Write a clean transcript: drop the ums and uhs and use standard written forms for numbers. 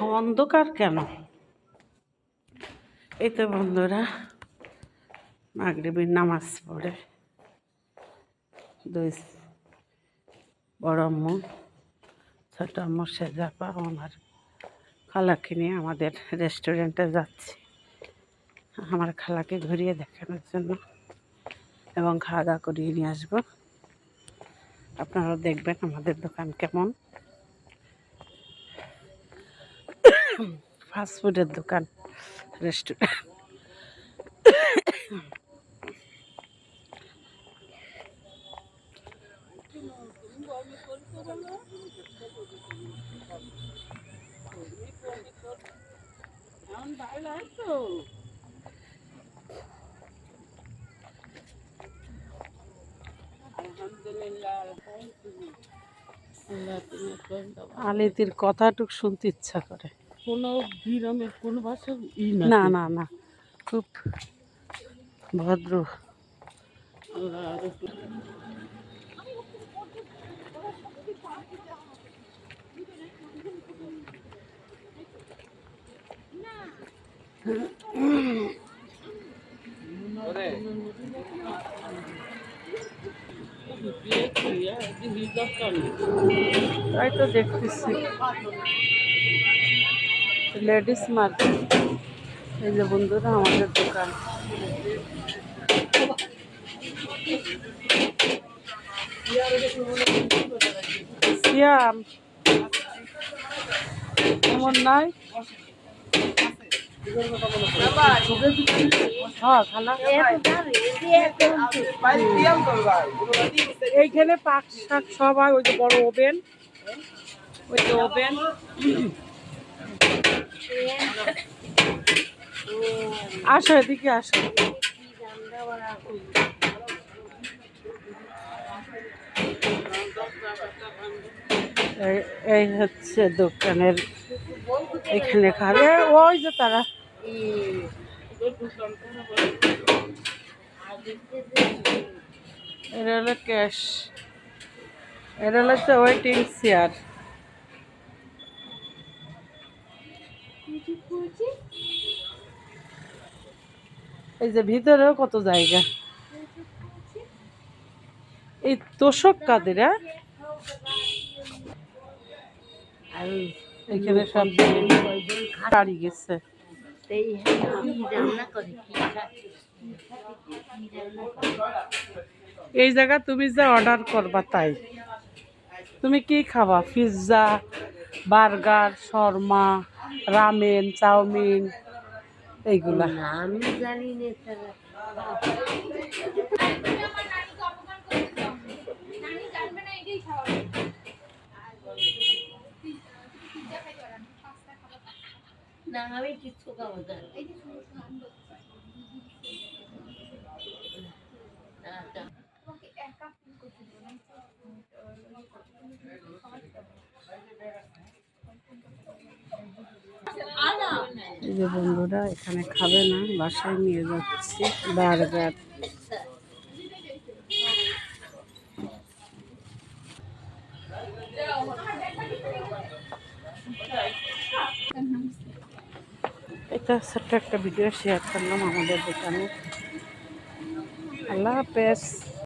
অন্ধকার কেন? এই তো বন্ধুরা মাগরিবের নামাজ পড়ে দুই বড় আম্মু ছোট আম্মু সেজাপা আমার খালাকে নিয়ে আমাদের রেস্টুরেন্টে যাচ্ছি আমার খালাকে ঘুরিয়ে দেখানোর জন্য এবং খাওয়া দাওয়া করিয়ে নিয়ে আসবো। আপনারাও দেখবেন আমাদের দোকান কেমন। ফাস্টফুডের দোকান রেস্টুরেন্ট। আলিতির কথাটুক শুনতে ইচ্ছা করে। কোনো গ্রামের কোনো ভাষা না না না, খুব ভদ্র। তাই তো দেখতেছি লেডিস মার্কেট। এই যে বন্ধুরা আমাদের দোকান। সিয়াম এমন নাই। হ্যাঁ খালা, এইখানে পাক শাক সবাই, ওই যে বড় ওভেন, ওই যে ওভেন। আসো এদিকে আসো। এই হচ্ছে দোকানের, এখানে খাবে ওই যে তারা। এটা হলো ক্যাশ, এটা হচ্ছে ওয়েটিং চেয়ার। এই যে ভিতরেও কত জায়গা। এই তোষক কাদের? এখানে সব বাড়ি গেছে। এই জায়গা তুমি যে অর্ডার করবা তাই। তুমি কি খাবা? পিৎজা, বার্গার, শর্মা, রামেন, চাউমিন, এইগুলা। আমি জানি না। না আমি কিছু খাবো না। এই যে বন্ধুরা এখানে খাবে না, বাসায় নিয়ে যাচ্ছি বার্গার। এটা ছোট্ট একটা ভিডিও শেয়ার করলাম আমাদের দোকানে। আল্লাহ হাফেজ।